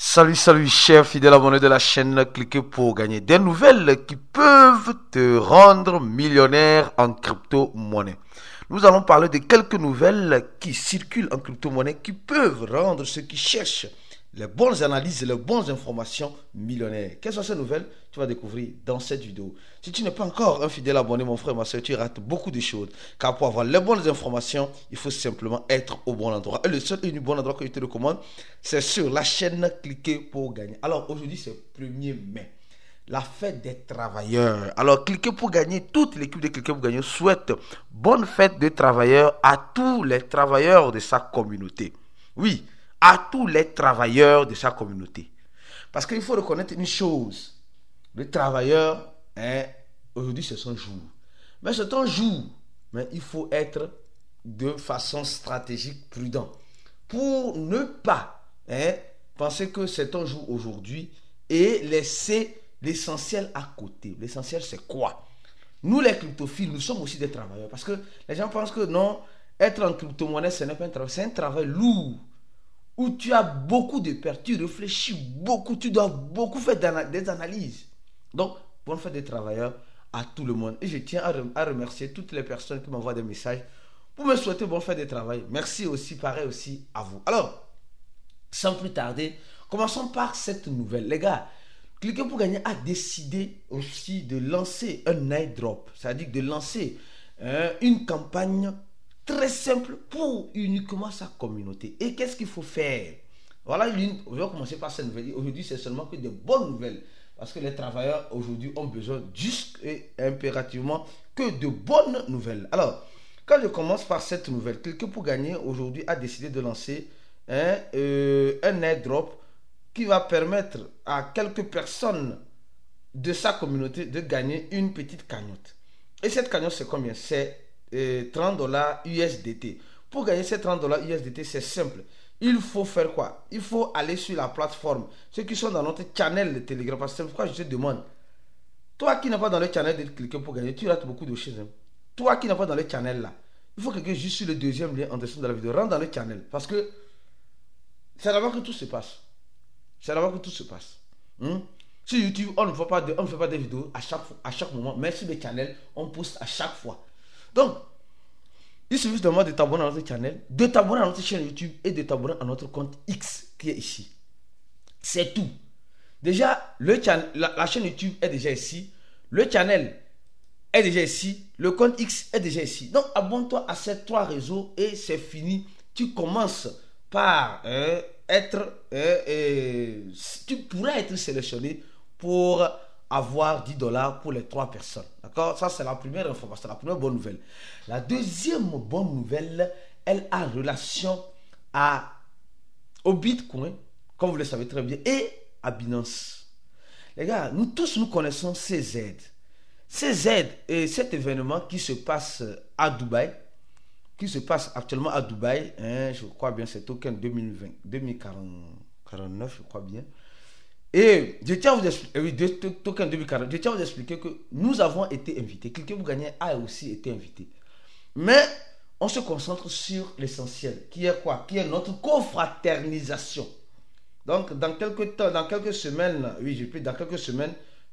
Salut, chers fidèles abonnés de la chaîne, cliquez pour gagner des nouvelles qui peuvent te rendre millionnaire en crypto-monnaie. Nous allons parler de quelques nouvelles qui circulent en crypto-monnaie qui peuvent rendre ceux qui cherchent les bonnes analyses et les bonnes informations millionnaires. Quelles sont ces nouvelles? Tu vas découvrir dans cette vidéo. Si tu n'es pas encore un fidèle abonné, mon frère, ma soeur, tu rates beaucoup de choses. Car pour avoir les bonnes informations, il faut simplement être au bon endroit. Et le seul et unique bon endroit que je te recommande, c'est sur la chaîne Cliquez pour gagner. Alors aujourd'hui, c'est 1er mai. La fête des travailleurs. Alors, Cliquez pour gagner, toute l'équipe de Cliquez pour gagner souhaite bonne fête des travailleurs à tous les travailleurs de sa communauté. Oui, à tous les travailleurs de sa communauté. Parce qu'il faut reconnaître une chose. Le travailleur, aujourd'hui c'est son jour. Mais c'est ton jour. Mais il faut être de façon stratégique, prudent. Pour ne pas penser que c'est ton jour aujourd'hui et laisser l'essentiel à côté. L'essentiel c'est quoi? Nous les cryptophiles, nous sommes aussi des travailleurs. Parce que les gens pensent que non, être en crypto-monnaie, ce n'est pas un travail. C'est un travail lourd. Où tu as beaucoup de pertes, tu réfléchis beaucoup, tu dois beaucoup faire des analyses. Donc, bonne fête des travailleurs à tout le monde. Et je tiens à remercier toutes les personnes qui m'envoient des messages pour me souhaiter bonne fête des travailleurs. Merci aussi, pareil aussi à vous. Alors, sans plus tarder, commençons par cette nouvelle. Les gars, Cliquez pour gagner a décidé aussi de lancer un airdrop, c'est-à-dire de lancer une campagne très simple pour uniquement sa communauté. Et qu'est-ce qu'il faut faire? Voilà, je vais commencer par cette nouvelle. Aujourd'hui, c'est seulement que de bonnes nouvelles. Parce que les travailleurs aujourd'hui ont besoin juste et impérativement que de bonnes nouvelles. Alors, quand je commence par cette nouvelle, Cliquez pour gagner aujourd'hui a décidé de lancer un airdrop qui va permettre à quelques personnes de sa communauté de gagner une petite cagnotte. Et cette cagnotte, c'est combien? C'est $30 USDT. Pour gagner ces $30 USDT, c'est simple. Il faut faire quoi? Il faut aller sur la plateforme. Ceux qui sont dans notre channel de Telegram, parce que c'est pourquoi je te demande. Toi qui n'es pas dans le channel de Cliquez pour gagner, tu rates beaucoup de choses. Toi qui n'es pas dans le channel là, il faut que tu juste sur le deuxième lien en dessous de la vidéo. Rentre dans le channel. Parce que c'est là-bas que tout se passe. C'est là-bas que tout se passe. Sur YouTube, on ne fait pas des vidéos à chaque moment. Mais sur les channels, on poste à chaque fois. Donc, il suffit de t'abonner à notre channel, de t'abonner à notre chaîne YouTube et de t'abonner à notre compte X qui est ici. C'est tout. Déjà, la chaîne YouTube est déjà ici. Le channel est déjà ici. Le compte X est déjà ici. Donc, abonne-toi à ces 3 réseaux et c'est fini. Tu commences par tu pourrais être sélectionné pour avoir $10 pour les 3 personnes. D'accord? Ça, c'est la première information, la première bonne nouvelle. La deuxième bonne nouvelle, elle a relation au Bitcoin, comme vous le savez très bien, et à Binance. Les gars, nous tous, nous connaissons CZ. CZ est cet événement qui se passe à Dubaï, qui se passe actuellement à Dubaï, je crois bien, c'est token 2049, je crois bien. Et je tiens à vous expliquer, token 2040, je tiens à vous expliquer que nous avons été invités. Cliquez pour gagner a aussi été invité. Mais on se concentre sur l'essentiel, qui est quoi? Qui est notre confraternisation. Donc, dans quelques semaines,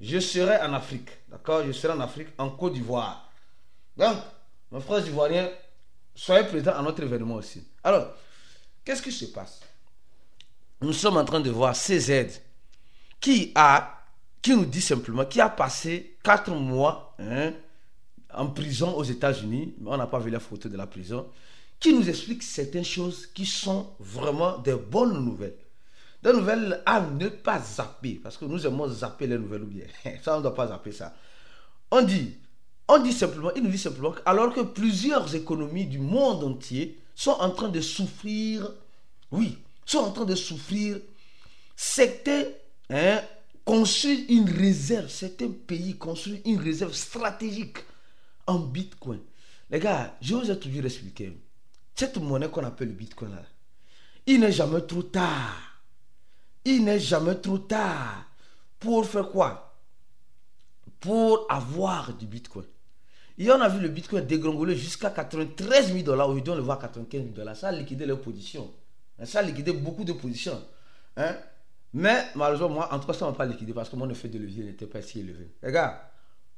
je serai en Afrique. D'accord? Je serai en Afrique, en Côte d'Ivoire. Donc, mes frères ivoiriens, soyez présents à notre événement aussi. Alors, qu'est-ce qui se passe? Nous sommes en train de voir CZ qui nous dit simplement qu'il a passé 4 mois en prison aux États-Unis. On n'a pas vu la photo de la prison. Qui nous explique certaines choses qui sont vraiment des bonnes nouvelles. Des nouvelles à ne pas zapper. Parce que nous aimons zapper les nouvelles ou bien. Ça, on ne doit pas zapper ça. Il nous dit simplement alors que plusieurs économies du monde entier sont en train de souffrir, certains construisent une réserve, certains pays construisent une réserve stratégique en Bitcoin. Les gars, je vous ai toujours expliqué, cette monnaie qu'on appelle le Bitcoin là, il n'est jamais trop tard. Pour faire quoi? Pour avoir du Bitcoin. Et on a vu le Bitcoin dégringoler jusqu'à $93 000. Aujourd'hui, on le voit à $95 000. Ça a liquidé leur position. Ça a liquidé beaucoup de positions. Mais malheureusement, moi, en tout cas, ça ne m'a pas liquidé parce que mon effet de levier n'était pas si élevé. Regarde,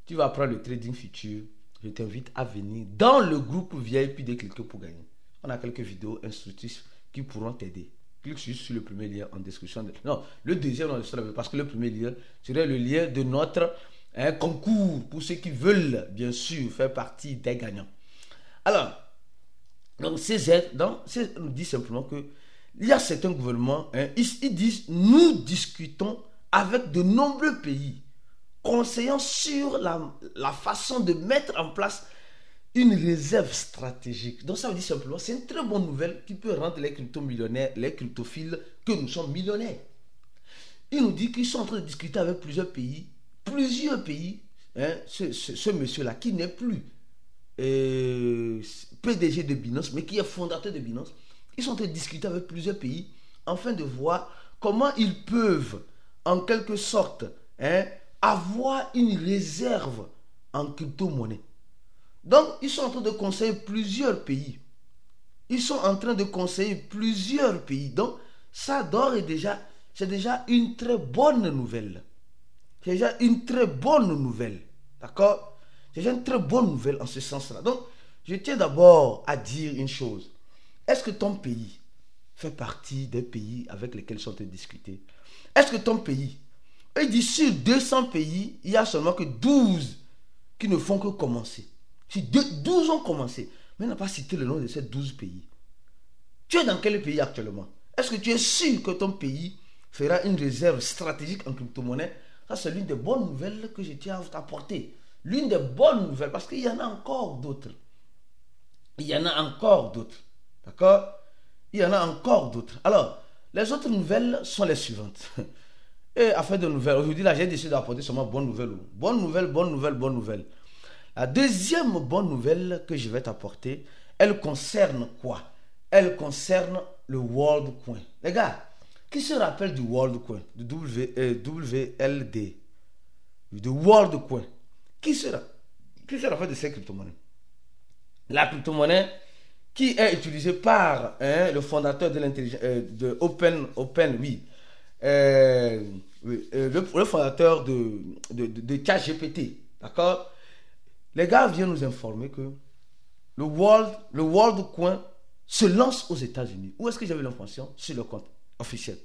tu vas apprendre le trading futur. Je t'invite à venir dans le groupe VIP des Cliquez pour gagner. On a quelques vidéos instructives qui pourront t'aider. Clique juste sur le premier lien en description. Non, le deuxième en description, parce que le premier lien serait le lien de notre concours pour ceux qui veulent, bien sûr, faire partie des gagnants. Alors, donc CZ, nous dit simplement que il y a certains gouvernements, ils disent, nous discutons avec de nombreux pays, conseillant sur la façon de mettre en place une réserve stratégique. Donc ça veut dire simplement, c'est une très bonne nouvelle qui peut rendre les crypto-millionnaires, les cryptophiles, que nous sommes millionnaires. Il nous dit qu'ils sont en train de discuter avec plusieurs pays, ce monsieur-là qui n'est plus PDG de Binance, mais qui est fondateur de Binance. Ils sont en train de discuter avec plusieurs pays afin de voir comment ils peuvent, en quelque sorte, avoir une réserve en crypto-monnaie. Donc, ils sont en train de conseiller plusieurs pays. Donc, ça d'ores et déjà, c'est déjà une très bonne nouvelle. C'est déjà une très bonne nouvelle. D'accord? C'est déjà une très bonne nouvelle en ce sens-là. Donc, je tiens d'abord à dire une chose. Est-ce que ton pays fait partie des pays avec lesquels ils sont en train de discuter? Est-ce que ton pays, il dit sur 200 pays, il y a seulement que 12 qui ne font que commencer. Si 12 ont commencé, mais il n'a pas cité le nom de ces 12 pays. Tu es dans quel pays actuellement? Est-ce que tu es sûr que ton pays fera une réserve stratégique en crypto-monnaie? Ça, c'est l'une des bonnes nouvelles que je tiens à vous apporter. L'une des bonnes nouvelles, parce qu'il y en a encore d'autres. D'accord? Il y en a encore d'autres. Alors, les autres nouvelles sont les suivantes. Et afin de nouvelles, aujourd'hui, là, j'ai décidé d'apporter seulement bonne nouvelle. Bonne nouvelle. La deuxième bonne nouvelle que je vais t'apporter, elle concerne quoi? Elle concerne le WorldCoin. Les gars, qui se rappelle du WorldCoin, du WLD, du WorldCoin? Qui se rappelle de ces crypto-monnaies? La crypto-monnaie qui est utilisée par le fondateur de l'intelligence, de le fondateur de ChatGPT. D'accord? Les gars viennent nous informer que le WorldCoin se lance aux États-Unis. Où est-ce que j'avais l'information? Sur le compte officiel.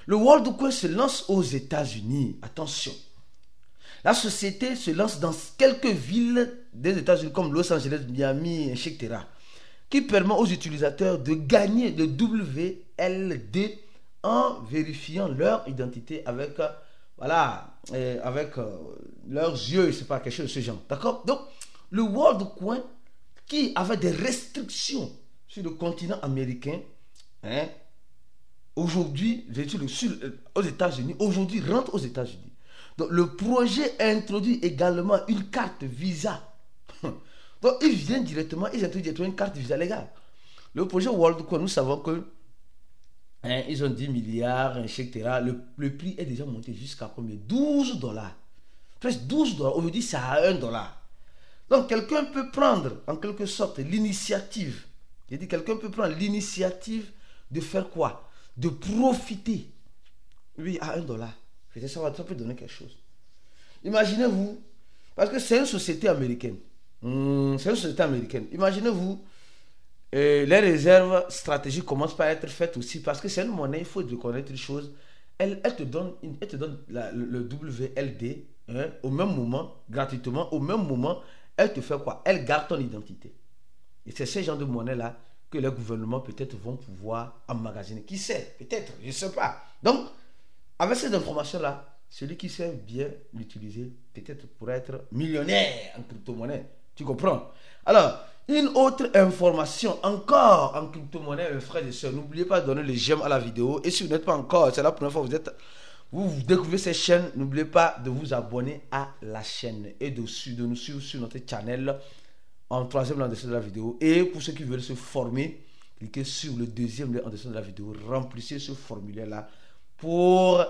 Le WorldCoin se lance aux États-Unis. Attention. La société se lance dans quelques villes des États-Unis comme Los Angeles, Miami, etc. qui permet aux utilisateurs de gagner le WLD en vérifiant leur identité avec, leurs yeux, c'est pas quelque chose de ce genre. D'accord? Donc, le WorldCoin, qui avait des restrictions sur le continent américain, aujourd'hui, aux États-Unis, aujourd'hui rentre aux États-Unis. Donc, le projet introduit également une carte Visa. Donc, ils introduisent directement une carte Visa, les gars. Le projet WorldCoin, nous savons que ils ont 10 milliards, etc. Le prix est déjà monté jusqu'à combien? 12 dollars. Presque 12 dollars. Aujourd'hui, c'est à 1 dollar. Donc, quelqu'un peut prendre, en quelque sorte, l'initiative. J'ai dit, quelqu'un peut prendre l'initiative de faire quoi? De profiter. Oui, à 1 dollar. Ça peut donner quelque chose. Imaginez-vous, parce que c'est une société américaine. Imaginez-vous, les réserves stratégiques commencent par être faites aussi, parce que c'est une monnaie, il faut reconnaître une chose. Elle te donne le WLD au même moment, gratuitement, au même moment, elle te fait quoi? Elle garde ton identité. Et c'est ce genre de monnaie-là que les gouvernements peut-être vont pouvoir emmagasiner. Qui sait? Peut-être, je ne sais pas. Donc, avec ces informations-là, celui qui sait bien l'utiliser, peut-être pourrait être millionnaire en crypto-monnaie. Tu comprends? Alors, une autre information, encore en crypto-monnaie, mes frères et sœurs, n'oubliez pas de donner le j'aime à la vidéo. Et si vous n'êtes pas encore, c'est la première fois que vous découvrez cette chaîne, n'oubliez pas de vous abonner à la chaîne et de nous suivre sur notre channel en troisième lien en dessous de la vidéo. Et pour ceux qui veulent se former, cliquez sur le deuxième lien en dessous de la vidéo, remplissez ce formulaire-là pour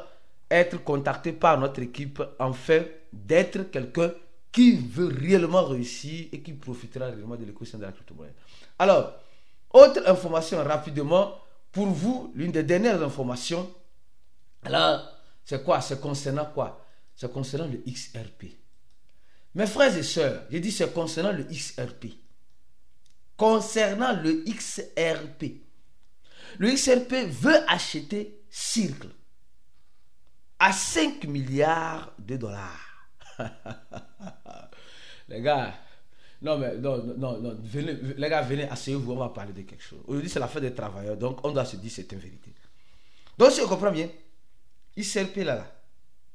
être contacté par notre équipe afin d'être quelqu'un qui veut réellement réussir et qui profitera réellement de l'écosystème de la crypto-monnaie. Alors, autre information rapidement pour vous, l'une des dernières informations. Alors, C'est quoi? C'est concernant quoi? C'est concernant le XRP. Mes frères et sœurs, j'ai dit c'est concernant le XRP. Concernant le XRP. Le XRP veut acheter Circle à 5 milliards de dollars. Les gars, non, venez, les gars, venez, asseyez-vous, on va parler de quelque chose. Aujourd'hui, c'est la fête des travailleurs, donc on doit se dire c'est une vérité. Donc, si on comprend bien, XRP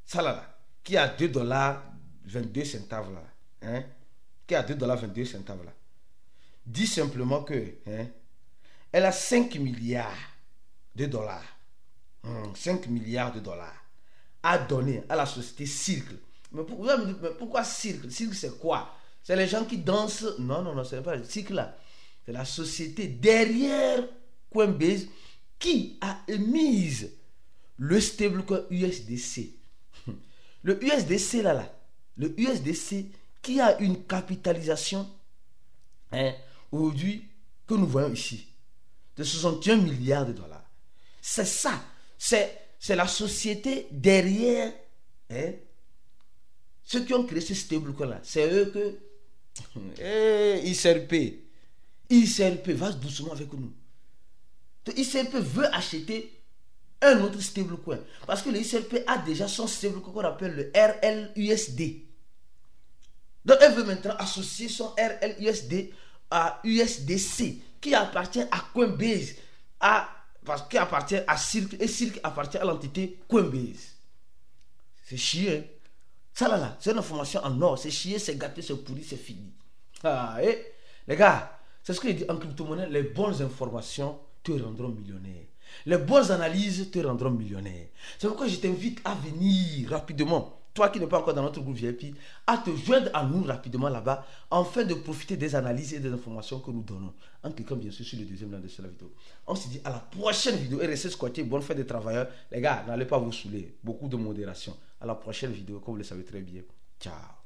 ça là, qui a 2 dollars 22 centimes là, hein, qui a 2 dollars 22 centimes là, dit simplement que, hein, elle a 5 milliards de dollars, 5 milliards de dollars à donner à la société Circle. Mais pourquoi Circle? Circle, c'est quoi? C'est les gens qui dansent. Non, ce n'est pas le Circle là. C'est la société derrière Coinbase qui a émise le stablecoin USDC. Le USDC le USDC qui a une capitalisation, hein, aujourd'hui que nous voyons ici de 61 milliards de dollars. C'est ça. C'est la société derrière, hein, ceux qui ont créé ce stablecoin là. C'est eux que ICRP va doucement avec nous. Donc, ICRP veut acheter un autre stablecoin parce que le ICRP a déjà son stablecoin qu'on appelle le RLUSD. Donc elle veut maintenant associer son RLUSD à USDC qui appartient à Coinbase, qui appartient à Circle, et Circle appartient à l'entité Coinbase. C'est chier. Ça là, c'est une information en or. C'est chier, c'est gâté, c'est pourri, c'est fini. Les gars, c'est ce que je dis en crypto-monnaie. Les bonnes informations te rendront millionnaire. Les bonnes analyses te rendront millionnaire. C'est pourquoi je t'invite à venir rapidement, toi qui n'es pas encore dans notre groupe VIP, à te joindre à nous rapidement là-bas, afin de profiter des analyses et des informations que nous donnons. En cliquant bien sûr sur le deuxième lien de cette vidéo. On se dit à la prochaine vidéo. Et restez squattés. Bonne fête des travailleurs. Les gars, n'allez pas vous saouler. Beaucoup de modération. À la prochaine vidéo, comme vous le savez très bien. Ciao.